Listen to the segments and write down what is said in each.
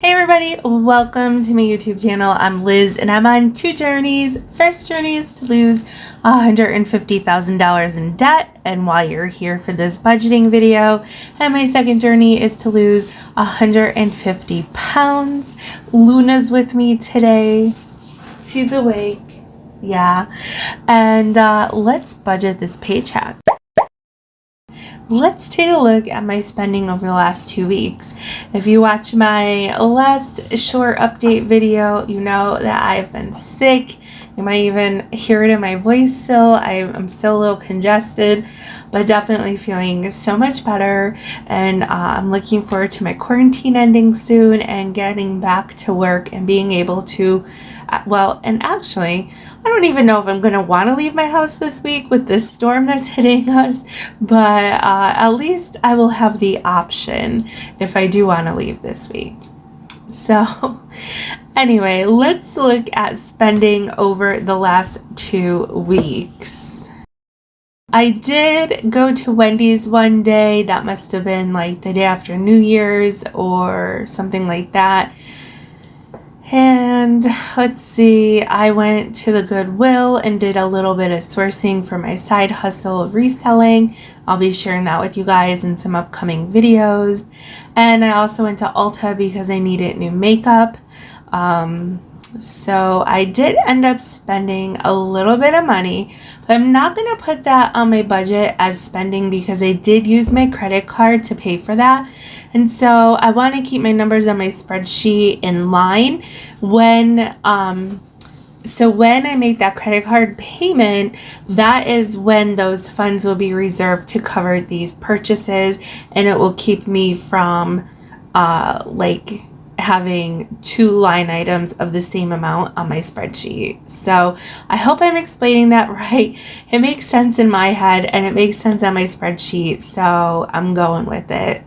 Hey everybody, welcome to my YouTube channel. I'm Liz and I'm on two journeys. First journey is to lose $150,000 in debt, and while you're here for this budgeting video, and my second journey is to lose 150 pounds. Luna's with me today. She's awake. Yeah. And let's budget this paycheck. Let's take a look at my spending over the last 2 weeks. If you watch my last short update video, you know that I've been sick. You might even hear it in my voice still. I'm still a little congested, but definitely feeling so much better. And I'm looking forward to my quarantine ending soon and getting back to work and being able to, and actually, I don't even know if I'm going to want to leave my house this week with this storm that's hitting us, but at least I will have the option if I do want to leave this week. So anyway, let's look at spending over the last 2 weeks. I did go to Wendy's one day. That must have been like the day after New Year's or something like that. And let's see, I went to the Goodwill and did a little bit of sourcing for my side hustle of reselling. I'll be sharing that with you guys in some upcoming videos. And I also went to Ulta because I needed new makeup. So I did end up spending a little bit of money, but I'm not going to put that on my budget as spending because I did use my credit card to pay for that. And so I want to keep my numbers on my spreadsheet in line when I make that credit card payment, that is when those funds will be reserved to cover these purchases, and it will keep me from having two line items of the same amount on my spreadsheet. So I hope I'm explaining that right. It makes sense in my head and it makes sense on my spreadsheet, so I'm going with it.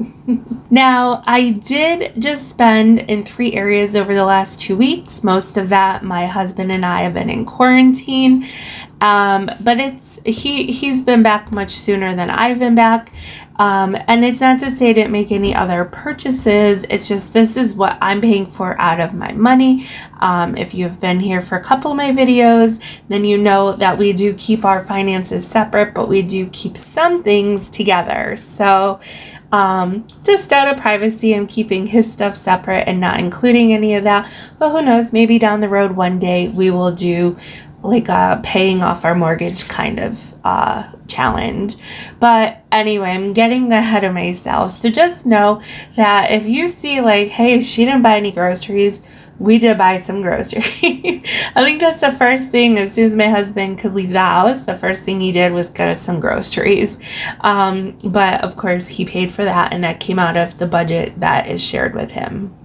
Now, I did just spend in 3 areas over the last 2 weeks. Most of that, my husband and I have been in quarantine. But he's been back much sooner than I've been back. And it's not to say I didn't make any other purchases. It's just this is what I'm paying for out of my money. If you've been here for a couple of my videos, then you know that we do keep our finances separate, but we do keep some things together. So just out of privacy, I'm keeping his stuff separate and not including any of that. But who knows, maybe down the road one day we will do like a paying off our mortgage kind of challenge. But anyway, I'm getting ahead of myself. So just know that if you see like, hey, she didn't buy any groceries, we did buy some groceries. I think that's the first thing. As soon as my husband could leave the house, the first thing he did was get us some groceries. But of course, he paid for that, and that came out of the budget that is shared with him.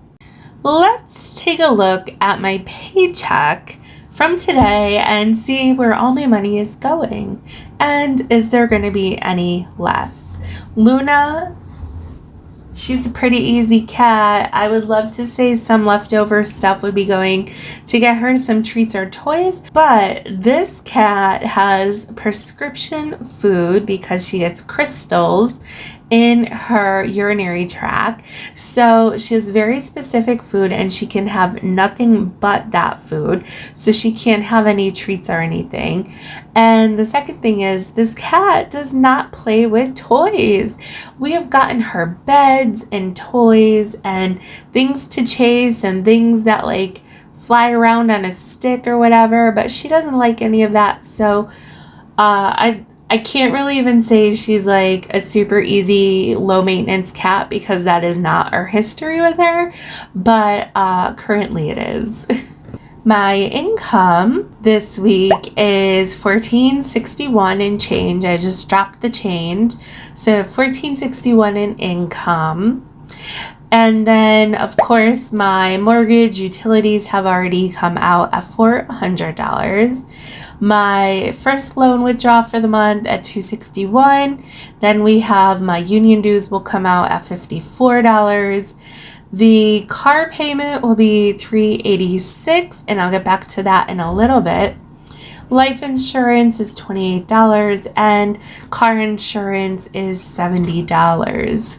Let's take a look at my paycheck from today and see where all my money is going. And is there going to be any left? Luna, she's a pretty easy cat. I would love to say some leftover stuff would be going to get her some treats or toys, but this cat has prescription food because she gets crystals in her urinary tract. So she has very specific food and she can have nothing but that food. So she can't have any treats or anything. And the second thing is this cat does not play with toys. We have gotten her beds and toys and things to chase and things that like fly around on a stick or whatever, but she doesn't like any of that. So I can't really even say she's like a super easy, low maintenance cat because that is not our history with her, but currently it is. My income this week is $14.61 and change. I just dropped the change. So $14.61 in income. And then, of course, my mortgage utilities have already come out at $400. My first loan withdrawal for the month at $261. Then we have my union dues will come out at $54. The car payment will be $386, and I'll get back to that in a little bit. Life insurance is $28 and car insurance is $70.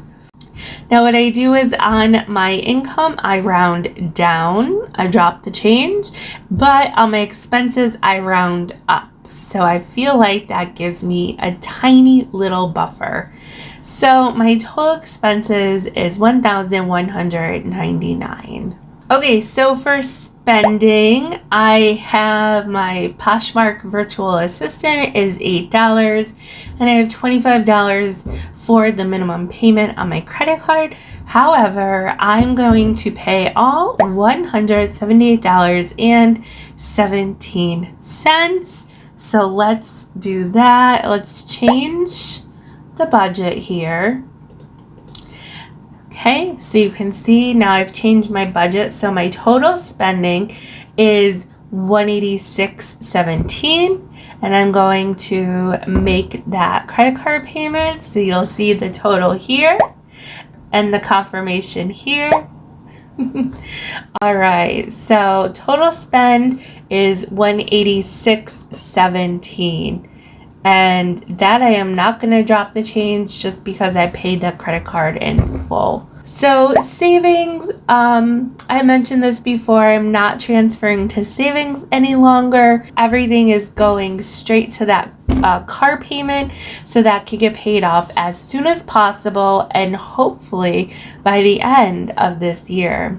Now what I do is on my income, I round down, I drop the change, but on my expenses, I round up. So I feel like that gives me a tiny little buffer. So my total expenses is $1,199. Okay, so for spending, I have my Poshmark virtual assistant is $8, and I have $25 for the minimum payment on my credit card. However, I'm going to pay all $178.17. So let's do that. Let's change the budget here. Okay, so you can see now I've changed my budget. So my total spending is $186.17, and I'm going to make that credit card payment. So you'll see the total here and the confirmation here. All right, so total spend is $186.17. And that I am not going to drop the change just because I paid the credit card in full. So savings, I mentioned this before, I'm not transferring to savings any longer. Everything is going straight to that car payment, so that can get paid off as soon as possible and hopefully by the end of this year.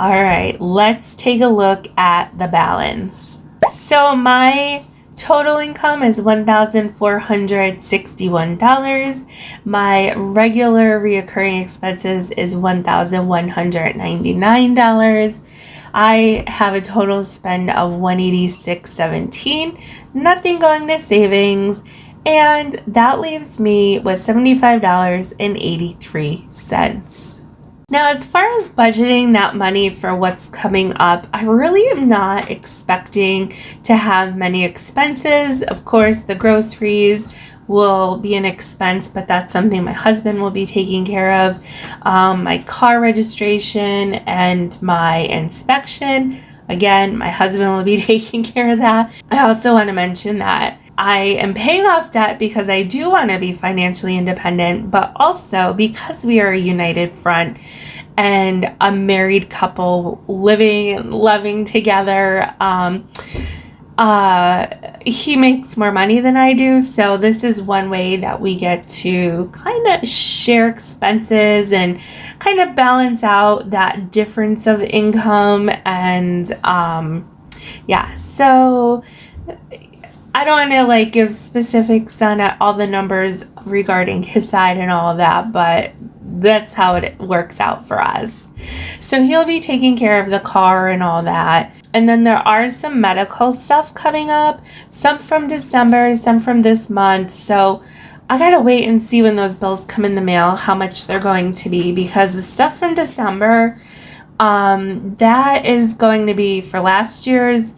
All right, let's take a look at the balance. So my total income is $1,461. My regular reoccurring expenses is $1,199. I have a total spend of $186.17. Nothing going to savings, and that leaves me with $75.83. Now, as far as budgeting that money for what's coming up, I really am not expecting to have many expenses. Of course, the groceries will be an expense, but that's something my husband will be taking care of. My car registration and my inspection, again, my husband will be taking care of that. I also want to mention that I am paying off debt because I do want to be financially independent, but also because we are a united front and a married couple living and loving together. He makes more money than I do, so this is one way that we get to kind of share expenses and kind of balance out that difference of income. And so I don't want to give specifics on all the numbers regarding his side and all of that, but that's how it works out for us. So he'll be taking care of the car and all that. And then there are some medical stuff coming up, some from December, some from this month. So I gotta wait and see when those bills come in the mail, how much they're going to be, because the stuff from December, that is going to be for last year's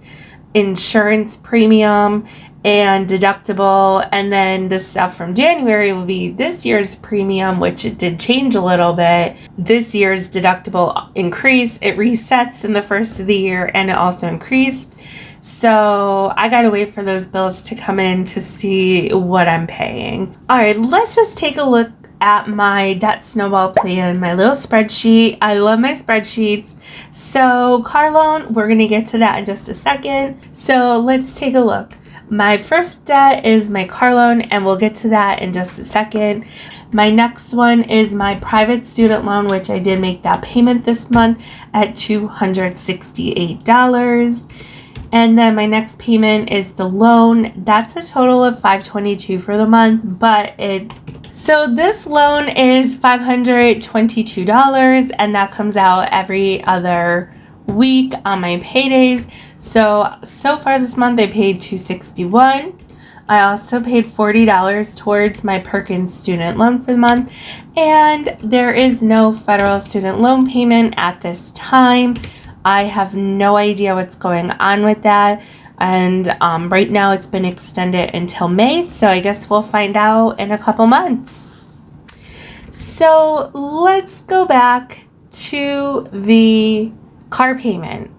insurance premium and deductible, and then the stuff from January will be this year's premium, which it did change a little bit. This year's deductible increased. It resets in the first of the year, and it also increased. So I gotta wait for those bills to come in to see what I'm paying. All right, let's just take a look at my debt snowball plan, my little spreadsheet. I love my spreadsheets. So car loan, we're gonna get to that in just a second. So let's take a look. My first debt is my car loan, and we'll get to that in just a second. My next one is my private student loan, which I did make that payment this month at $268. And then my next payment is the loan. That's a total of $522 for the month, so this loan is $522, and that comes out every other week on my paydays. So far this month I paid $261. I also paid $40 towards my Perkins student loan for the month, and there is no federal student loan payment at this time. I have no idea what's going on with that, and right now it's been extended until May, so I guess we'll find out in a couple months. So let's go back to the car payment.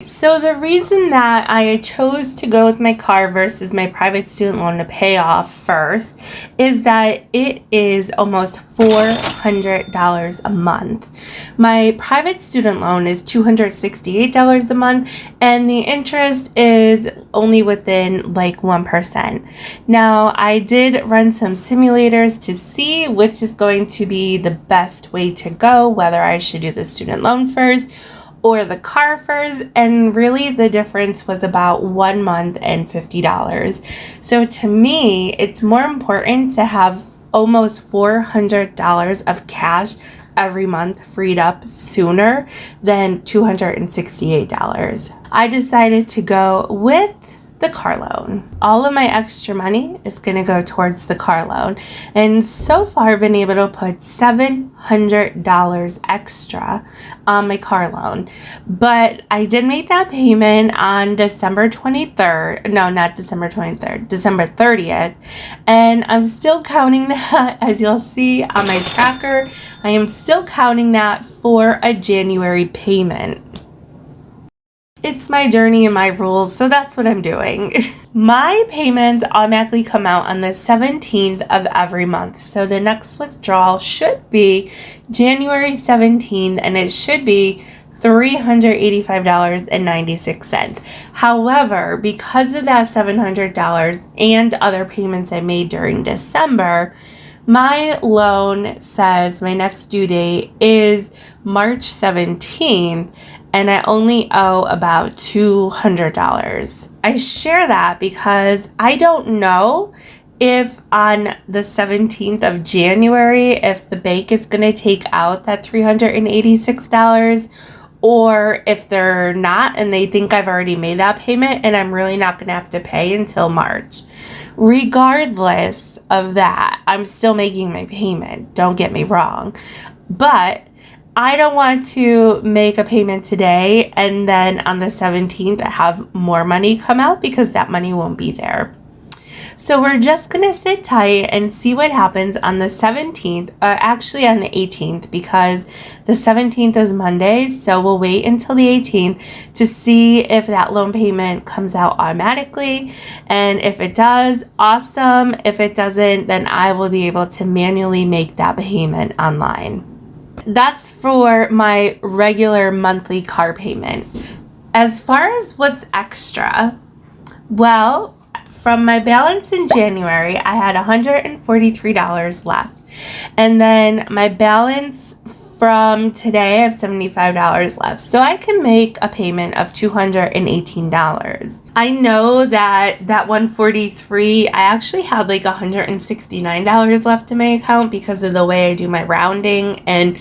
So the reason that I chose to go with my car versus my private student loan to pay off first is that it is almost $400 a month. My private student loan is $268 a month, and the interest is only within like 1%. Now, I did run some simulators to see which is going to be the best way to go, whether I should do the student loan first or the car first, and really the difference was about 1 month and $50. So to me, it's more important to have almost $400 of cash every month freed up sooner than $268. I decided to go with the car loan. All of my extra money is going to go towards the car loan. And so far, I've been able to put $700 extra on my car loan. But I did make that payment on December 23rd. No, not December 23rd, December 30th. And I'm still counting that, as you'll see on my tracker. I am still counting that for a January payment. It's my journey and my rules, so that's what I'm doing. My payments automatically come out on the 17th of every month. So the next withdrawal should be January 17th, and it should be $385.96. However, because of that $700 and other payments I made during December, my loan says my next due date is March 17th, and I only owe about $200. I share that because I don't know if on the 17th of January, if the bank is going to take out that $386, or if they're not and they think I've already made that payment and I'm really not going to have to pay until March. Regardless of that, I'm still making my payment. Don't get me wrong. But I don't want to make a payment today and then on the 17th have more money come out, because that money won't be there. So we're just going to sit tight and see what happens on the 17th, actually on the 18th, because the 17th is Monday. So we'll wait until the 18th to see if that loan payment comes out automatically. And if it does, awesome. If it doesn't, then I will be able to manually make that payment online. That's for my regular monthly car payment. As far as what's extra, well, from my balance in January, I had $143 left. And then my balance from today, I have $75 left. So I can make a payment of $218. I know that 143, I actually had like $169 left in my account because of the way I do my rounding, and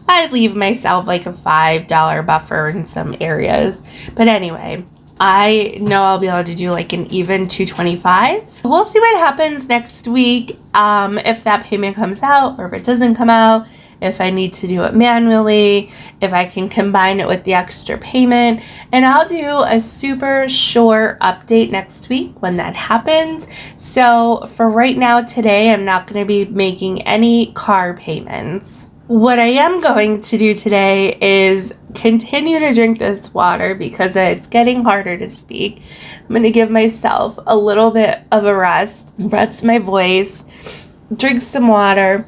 I leave myself like a $5 buffer in some areas. But anyway, I know I'll be able to do like an even $225. We'll see what happens next week, if that payment comes out or if it doesn't come out, if I need to do it manually, if I can combine it with the extra payment. And I'll do a super short update next week when that happens. So for right now, today, I'm not going to be making any car payments. What I am going to do today is continue to drink this water because it's getting harder to speak. I'm going to give myself a little bit of a rest my voice, drink some water.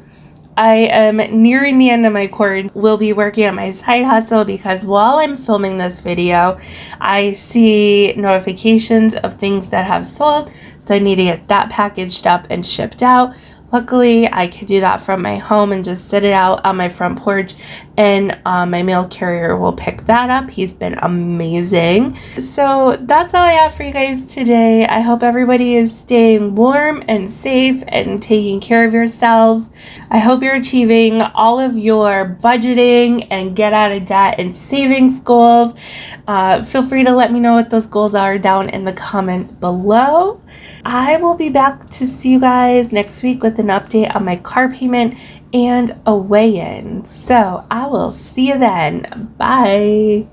I am nearing the end of my quarantine. Will be working on my side hustle because while I'm filming this video, I see notifications of things that have sold. So I need to get that packaged up and shipped out. Luckily, I could do that from my home and just sit it out on my front porch, and my mail carrier will pick that up. He's been amazing. So that's all I have for you guys today. I hope everybody is staying warm and safe and taking care of yourselves. I hope you're achieving all of your budgeting and get out of debt and savings goals. Feel free to let me know what those goals are down in the comment below. I will be back to see you guys next week with an update on my car payment and a weigh-in. So I will see you then. Bye.